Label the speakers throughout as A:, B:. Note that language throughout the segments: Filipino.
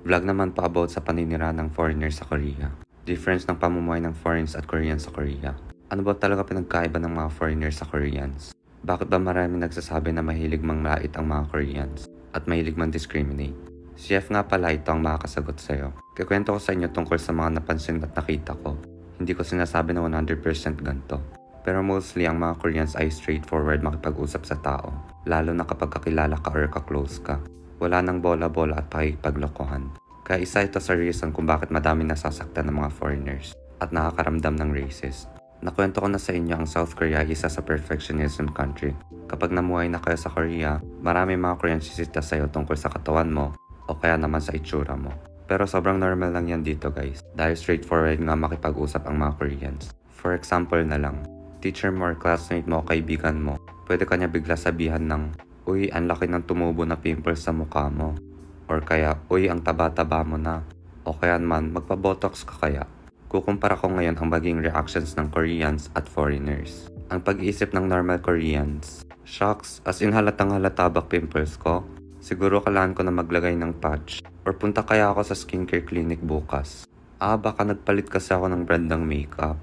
A: Vlog naman pa about sa paninira ng foreigners sa Korea. Difference ng pamumuhay ng foreigners at Koreans sa Korea. Ano ba talaga pinagkaiba ng mga foreigners sa Koreans? Bakit ba marami nagsasabi na mahilig manglait ang mga Koreans at mahilig man-discriminate? Si Jeff nga pala ito ang makakasagot sa'yo. Kikwento ko sa inyo tungkol sa mga napansin at nakita ko. Hindi ko sinasabi na 100% ganito. Pero mostly ang mga Koreans ay straightforward makipag-usap sa tao. Lalo na kapag kakilala ka or ka-close ka. Wala nang bola-bola at pakikipaglokohan. Kaya isa ito sa reason kung bakit madami nasasaktan ng mga foreigners at nakakaramdam ng racist. Nakwento ko na sa inyo ang South Korea ay isa sa perfectionism country. Kapag namuhay na kayo sa Korea, marami mga Koreans sisita sa'yo tungkol sa katawan mo o kaya naman sa itsura mo. Pero sobrang normal lang yan dito guys, dahil straightforward nga makipag-usap ang mga Koreans. For example na lang, teacher mo or classmate mo o kaibigan mo, pwede ka niya bigla sabihan ng, "Uy, ang laki ng tumubo na pimples sa mukha mo." Or kaya, "Uy, ang taba-taba mo na." O kaya naman, "Magpa-botox ka kaya?" Kukumpara ko ngayon ang maging reactions ng Koreans at foreigners. Ang pag-iisip ng normal Koreans, "Shucks, as in halatang halata ba pimples ko? Siguro kailangan ko na maglagay ng patch. Or punta kaya ako sa skincare clinic bukas. Baka nagpalit kasi ako ng brand ng makeup."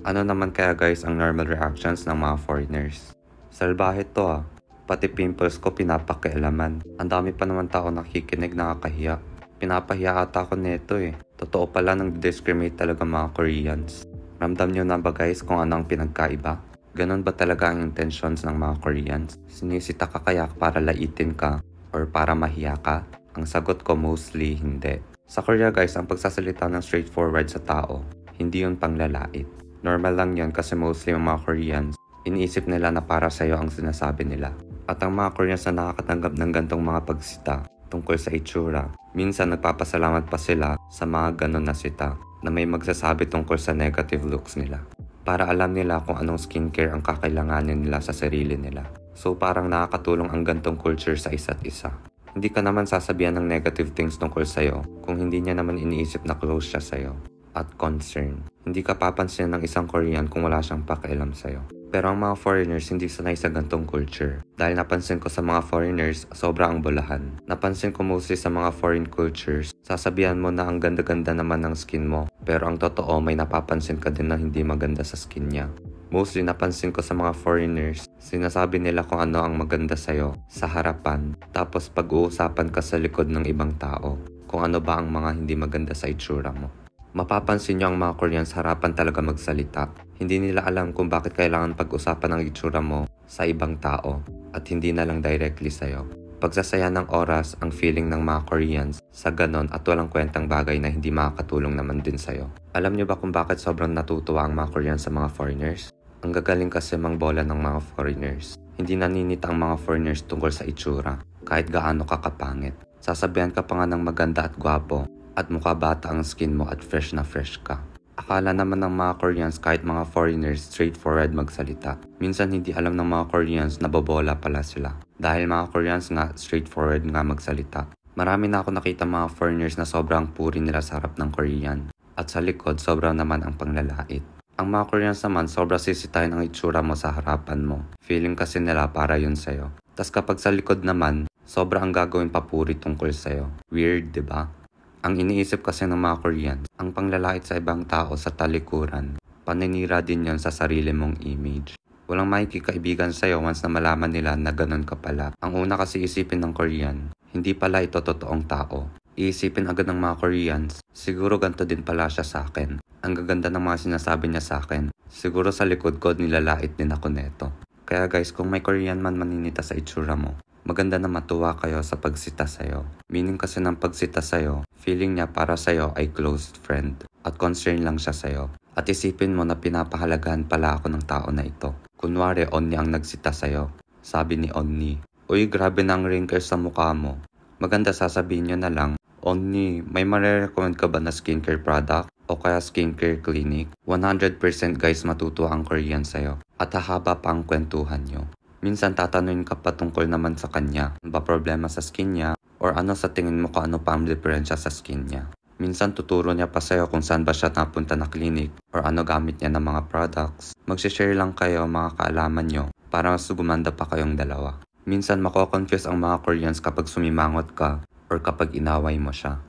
A: Ano naman kaya guys ang normal reactions ng mga foreigners? Salbahe to Pati pimples ko pinapakialaman. Ang dami pa naman tao nakikinig, nakakahiya. Pinapahiya ata ako neto Totoo pala nang discriminate talaga mga Koreans. Ramdam nyo na ba guys kung ano ang pinagkaiba? Ganon ba talaga ang intentions ng mga Koreans? Sinisita ka kaya para laitin ka? Or para mahiya ka? Ang sagot ko mostly hindi. Sa Korea guys, ang pagsasalita ng straightforward sa tao, hindi yun panglalait. Normal lang yun kasi mostly ang mga Koreans, iniisip nila na para sa'yo ang sinasabi nila. At ang mga Koreans na nakakatanggap ng gantong mga pagsita tungkol sa itsura, minsan nagpapasalamat pa sila sa mga ganon na sita na may magsasabi tungkol sa negative looks nila. Para alam nila kung anong skincare ang kakailanganin nila sa sarili nila. So parang nakakatulong ang gantong culture sa isa't isa. Hindi ka naman sasabihan ng negative things tungkol sa'yo kung hindi niya naman iniisip na close siya sa'yo at concern. Hindi ka papansin ng isang Korean kung wala siyang pakialam sa'yo. Pero ang mga foreigners hindi sanay sa gantong culture. Dahil napansin ko sa mga foreigners, sobra ang bulahan. Napansin ko mostly sa mga foreign cultures, sasabihan mo na ang ganda-ganda naman ng skin mo. Pero ang totoo, may napapansin ka din na hindi maganda sa skin niya. Mostly napansin ko sa mga foreigners, sinasabi nila kung ano ang maganda sa'yo sa harapan. Tapos pag-uusapan ka sa likod ng ibang tao, kung ano ba ang mga hindi maganda sa itsura mo. Mapapansin nyo ang mga Koreans harapan talaga magsalita. Hindi nila alam kung bakit kailangan pag-usapan ang itsura mo sa ibang tao at hindi na lang directly sa'yo. Pagsasaya ng oras ang feeling ng mga Koreans sa ganon at walang kwentang bagay na hindi makakatulong naman din sa'yo. Alam nyo ba kung bakit sobrang natutuwa ang mga Koreans sa mga foreigners? Ang gagaling kasi mangbola ng mga foreigners. Hindi naninita ang mga foreigners tungkol sa itsura kahit gaano ka kapangit. Sasabihan ka pa nga ng maganda at gwapo. At mukha bata ang skin mo at fresh na fresh ka. Akala naman ng mga Koreans kahit mga foreigners straightforward magsalita. Minsan hindi alam ng mga Koreans na bobola pala sila. Dahil mga Koreans nga straightforward nga magsalita. Marami na ako nakita mga foreigners na sobrang puri nila sa harap ng Korean. At sa likod sobrang naman ang panglalait. Ang mga Koreans naman sobra sisitahin ang itsura mo sa harapan mo. Feeling kasi nila para yun sa'yo. Tas kapag sa likod naman, sobra ang gagawin papuri tungkol sa'yo. Weird, diba? Ang iniisip kasi ng mga Koreans, ang panglalait sa ibang tao sa talikuran, paninira din yon sa sarili mong image. Walang makikikaibigan sa'yo once na malaman nila na ganun ka pala. Ang una kasi isipin ng Korean, hindi pala ito totoong tao. Iisipin agad ng mga Koreans, siguro ganito din pala siya sa akin. Ang gaganda ng mga sinasabi niya sa akin, siguro sa likod ko nilalait din ako neto. Kaya guys, kung may Korean man maninita sa itsura mo, maganda na matuwa kayo sa pagsita sa'yo. Meaning kasi ng pagsita sa'yo, feeling niya para sa'yo ay close friend at concern lang siya sa'yo. At isipin mo na pinapahalagahan pala ako ng tao na ito. Kunwari, Onni ang nagsita sa'yo. Sabi ni Onni, "Uy, grabe na ang wrinkles sa mukha mo." Maganda sasabihin niyo na lang, "Onni, may marirecommend ka ba na skincare product o kaya skincare clinic?" 100% guys matutuwa ang Korean sa'yo. At hahaba pa ang kwentuhan niyo. Minsan tatanungin ka pa tungkol naman sa kanya. Ano ba problema sa skin niya? Or ano sa tingin mo kung ano pa ang diferensya sa skin niya? Minsan tuturo niya pa sa'yo kung saan ba siya napunta na clinic or ano gamit niya ng mga products. Magsishare lang kayo mga kaalaman nyo para mas gumanda pa kayong dalawa. Minsan mako-confuse ang mga Koreans kapag sumimangot ka or kapag inaway mo siya.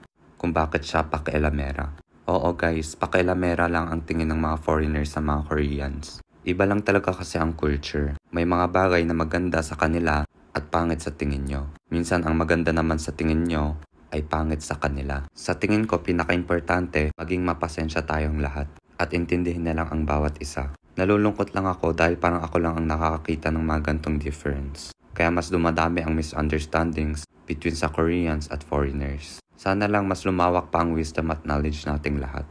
A: kung bakit siya pakialamera. Oo guys, pakialamera lang ang tingin ng mga foreigners sa mga Koreans. Iba lang talaga kasi ang culture. May mga bagay na maganda sa kanila at pangit sa tingin nyo. Minsan ang maganda naman sa tingin nyo ay pangit sa kanila. Sa tingin ko, pinaka-importante, maging mapasensya tayong lahat at intindihin na lang ang bawat isa. Nalulungkot lang ako dahil parang ako lang ang nakakakita ng mga gantong difference. Kaya mas dumadami ang misunderstandings between sa Koreans at foreigners. Sana lang mas lumawak pa ang wisdom at knowledge nating lahat.